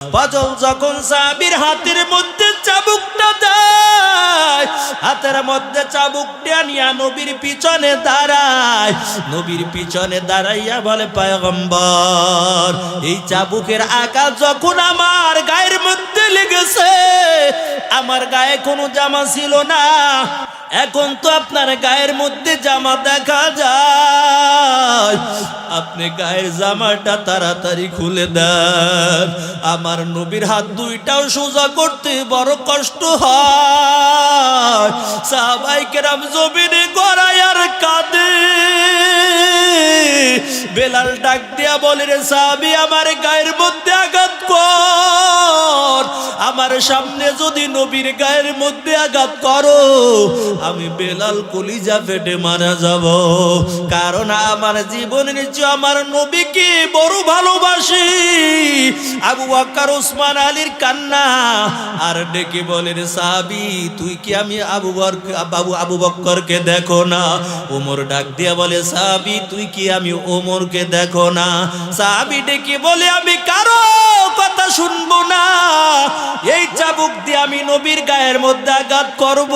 ফজল যখন সাহাবীর হাতের মধ্যে চাবুকটা দেয়, হাতের মধ্যে চাবুকটা নিয়ে নবীর পিছনে দাঁড়ায়। নবীর পিছনে দাঁড়াইয়া বলে, পয়গম্বর, এই চাবুকের আঘাত যখন আমার গায়ের মধ্যে লেগেছে, আমার গায়ে কোনো জামা ছিল না, এখন তো আপনার গায়ের মধ্যে জামা দেখা যায়, আপনি গায়ের জামাটা তাড়াতাড়ি খুলে দেন। আমার নবীর হাত দুইটাও সোজা করতে বড় কষ্ট হয়। সাহাবায়ে কেরাম জমিনে গড়ায় আর কাঁদে। বেলাল ডাক দিয়া বলে, রে সাহাবী, আমার গায়ের মধ্যে আঘাত কর, আমার সামনে যদি নবীর গায়ের মধ্যে আঘাত করো, আমি বেলাল কলিজা ফেটে মারা যাব, কারণ আমার জীবনের চেয়ে আমার নবীকে বড় ভালোবাসি। আবু বকর ওসমান আলীর কান্না আর ডেকে বলে, রে সাহাবী, তুই কি আমি আবু বকরকে দেখো না? ওমর ডাক দিয়া বলে, সাহাবী, তুই কি আমি ওমরকে দেখো না? সাহাবী ডেকে বলে, আমি কারো কথা শুনবো না, এই চাবুক দিয়ে আমি নবীর গায়ের মধ্যে আঘাত করব।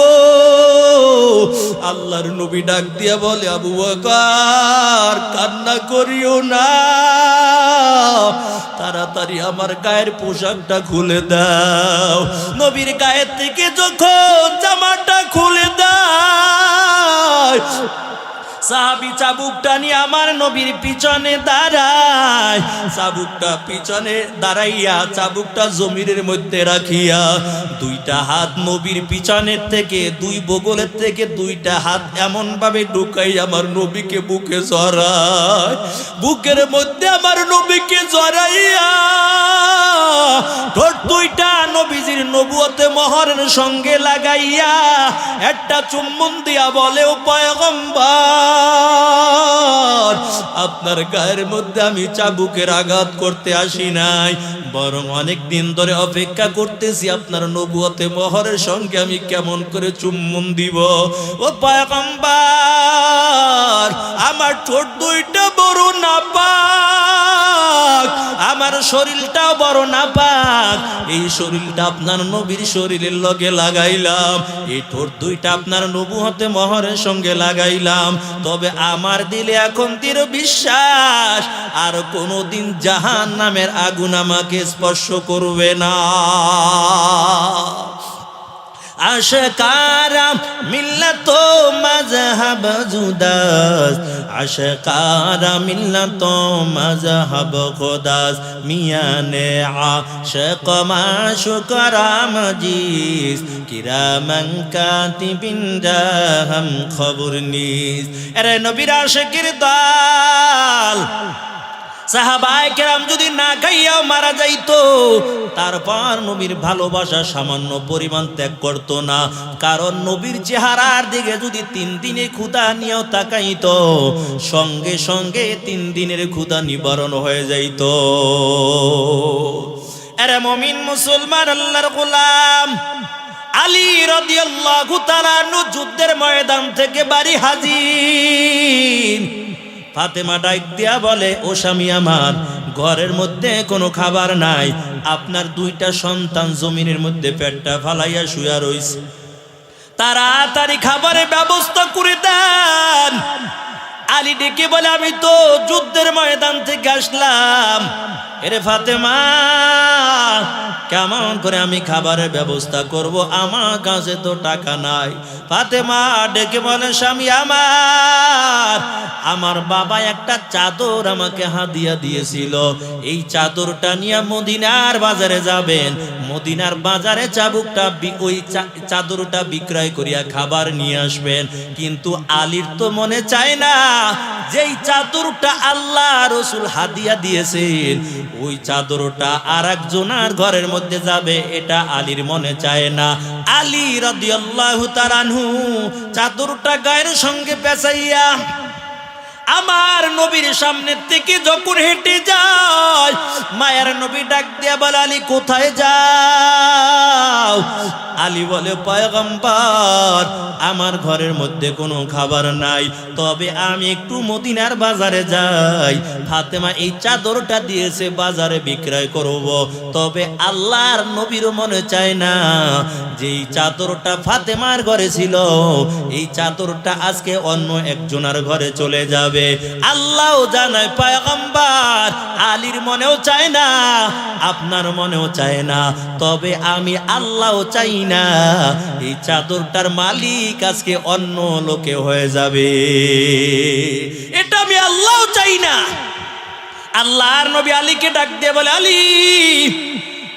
আল্লাহর নবী ডাক দিয়া বলে, আবু বকর, কান্না করিও না, তাড়াতাড়ি আমার গায়ের পোশাকটা খুলে দাও। নবীর গায়ের থেকে যখন জামাটা খুলে দেয়, সাহাবী চাবুকটা নিয়ে আমার নবীর পিছনে দাঁড়ায়। চাবুকটা পিছনে দাঁড়াইয়া চাবুকটা জমিনের মধ্যে রাখিয়া দুইটা হাত নবীর পিছনের থেকে, দুই বগলের থেকে দুইটা হাত এমন ভাবে ঢুকাই আমার নবীকে বুকে জড়ায়। বুকের মধ্যে আমার নবীকে জড়াইয়া ঠোঁট দুইটা নবীজির নবুয়তে মোহরের সঙ্গে লাগাইয়া একটা চুম্বন দিয়া বলে, ও পয়গম্বর, আপনার গায়ের মধ্যে আমি চাবুকের আঘাত করতে আসি নাই, বরং অনেক দিন ধরে অপেক্ষা করতেছি আপনার নবুয়তে মোহরের সঙ্গে আমি কেমন করে চুম্বন দিব। ও পয়গম্বর, আমার ঠোঁট দুইটা বড় নাপাক, আমার শরীরটাও বড় নাপাক, এই শরীরটা আপনার নবীর শরীরের লগে লাগাইলাম, এই ঠোঁট দুইটা আপনার নবুয়তে মোহরের সঙ্গে লাগাইলাম, তবে আমার দিলে এখন দৃঢ় বিশ্বাস আর কোনোদিন জাহান্নামের আগুন আমাকে স্পর্শ করবে না। আশকারা মিল্লাত মাযহাব জুদাস, আশকারা মিল্লাত মাযহাব খুদাস, মিয়ানে আশক মাশুকরা মজিস, কিরামান কাতিবিন রাহম খবর নিস। আরে নবীর আশিকের দল সাহাবায়ে কেরাম যদি না খাইয়াও মারা যাইতো, তারপর নবীর ভালোবাসা সামান্য পরিমাণ ত্যাগ করতো না, কারণ নবীর চেহারার দিকে যদি 3 দিনের ক্ষুধা নিয়েও তাকাইতো, সঙ্গে সঙ্গে 3 দিনের ক্ষুধা নিবারণ হয়ে যাইত। আরে মুমিন মুসলমান আল্লাহর গোলাম আলী রাদিয়াল্লাহু তাআলা আনহু যুদ্ধের ময়দান থেকে বাড়ি হাজির। ফাতেমা ডাক দিয়া বলে, ও স্বামী আমার, ঘরের মধ্যে কোনো খাবার নাই, আপনার 2টা সন্তান জমিনের মধ্যে পেটটা ফালাইয়া শুয়া রইছে, তাড়াতাড়ি খাবারের ব্যবস্থা করে দেন। আলী ডেকে বলে, আমি তো যুদ্ধের ময়দান থেকে আসলাম। এরে ফাতেমা, কেমন করে আমি খাবারের ব্যবস্থা করব, আমার কাছে তো টাকা নাই। ফাতেমা ডেকে বলে, স্বামী আমার বাবা একটা চাদর আমাকে হাদিয়া দিয়েছিল, এই চাদরটা নিয়ে মদিনার বাজারে যাবেন, মদিনার বাজারে চাবুকটা ওই চাদরটা বিক্রয় করিয়া খাবার নিয়ে আসবেন। কিন্তু আলীর তো মনে চায় না যেই চাদরটা আল্লাহ রাসূল হাদিয়া দিয়েছেন, ওই চাদরটা আরেকজনের ঘরের মধ্যে যাবে, এটা আলীর মনে চায় না। আলী রাদিয়াল্লাহু তাআলা আনহু চাদরটা গায়ের সঙ্গে পেঁচাইয়া আমার নবীর সামনে থেকে যখন হেঁটে যায়, মায়ের নবী ডাক দিয়া বলে, আলী কোথায় যাও? আলী বলে পয়গম্বর আমার ঘরের মধ্যে কোনো খাবার নাই, তবে আমি একটু মদিনার বাজারে যাই, ফাতেমা এই চাদরটা দিয়েছে বাজারে বিক্রয় করব। তবে আল্লাহর নবীর মনে চায় না যে এই চাদরটা ফাতেমার ঘরে ছিল, এই চাদরটা আজকে অন্য একজনের ঘরে চলে যাবে। আল্লাহও জানায় পয়গম্বর আলীর মনেও চায় না, আপনার মনেও চায় না, তবে আমি আল্লাহও চাই না এই চাদরটার মালিক আজকে অন্য লোকে হয়ে যাবে। এটা আমি আল্লাহও চাই না। আল্লাহর নবী আলীকে ডাক দিয়ে বলে, আলী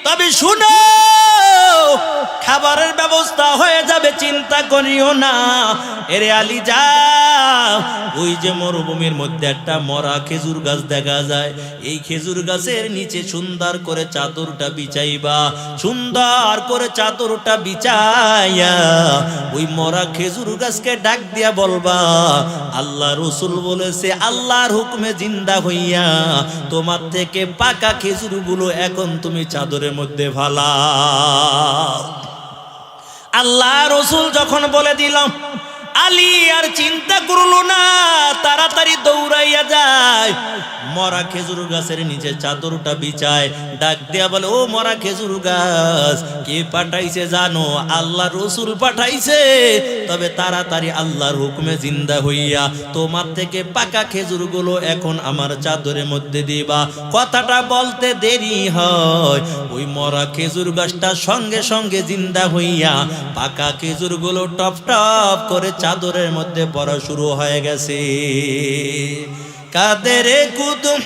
তবে শুনো, খাবারের ব্যবস্থা হয়ে যাবে, চিন্তা করিও না। এরে আলী যাও, ওই যে মরুভূমির মধ্যে একটা মরা খেজুর গাছ দেখা যায়, এই খেজুর গাছের নিচে সুন্দর করে চাদরটা বিছাইবা, সুন্দর করে চাদরটা বিছাইয়া ওই মরা খেজুর গাছকে ডাক দিয়া বলবা, আল্লাহ রসুল বলেছে আল্লাহর হুকুমে জিন্দা হইয়া তোমার থেকে পাকা খেজুরগুলো এখন তুমি চাদরের মধ্যে ফালাও। আল্লাহ রসুল যখন বলে দিলাম, আলী আর চিন্তা করলো না, তাড়াতাড়ি দৌড়াইয়া যায়, মরা খেজুর গাছের নিচে চাদরটা বিছায়, ডাক দিয়া বলে, ও মরা খেজুর গাছ, কে পাঠাইছে জানো? আল্লাহ রসুল পাঠাইছে, তবে তাড়াতাড়ি আল্লাহর হুকুমে জিন্দা হইয়া তোমার থেকে পাকা খেজুরগুলো এখন আমার চাদরের মধ্যে দিবা। কথাটা বলতে দেরি হয়, ওই মরা খেজুর গাছটা সঙ্গে সঙ্গে জিন্দা হইয়া পাকা খেজুরগুলো টপ টপ করে চাদরের মধ্যে পড়া শুরু হয়ে গেছে। কাদের কুতুম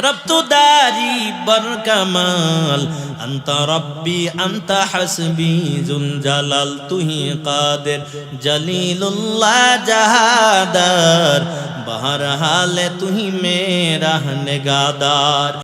রব্তু দারি বরকামাল, আন্তা রব্বি আন্তা হাসবি জুল জালাল, তুহি কাদের জলিলুল্লাহ জাহাদার, বহরহাল তুহি মেরা নেগাদার।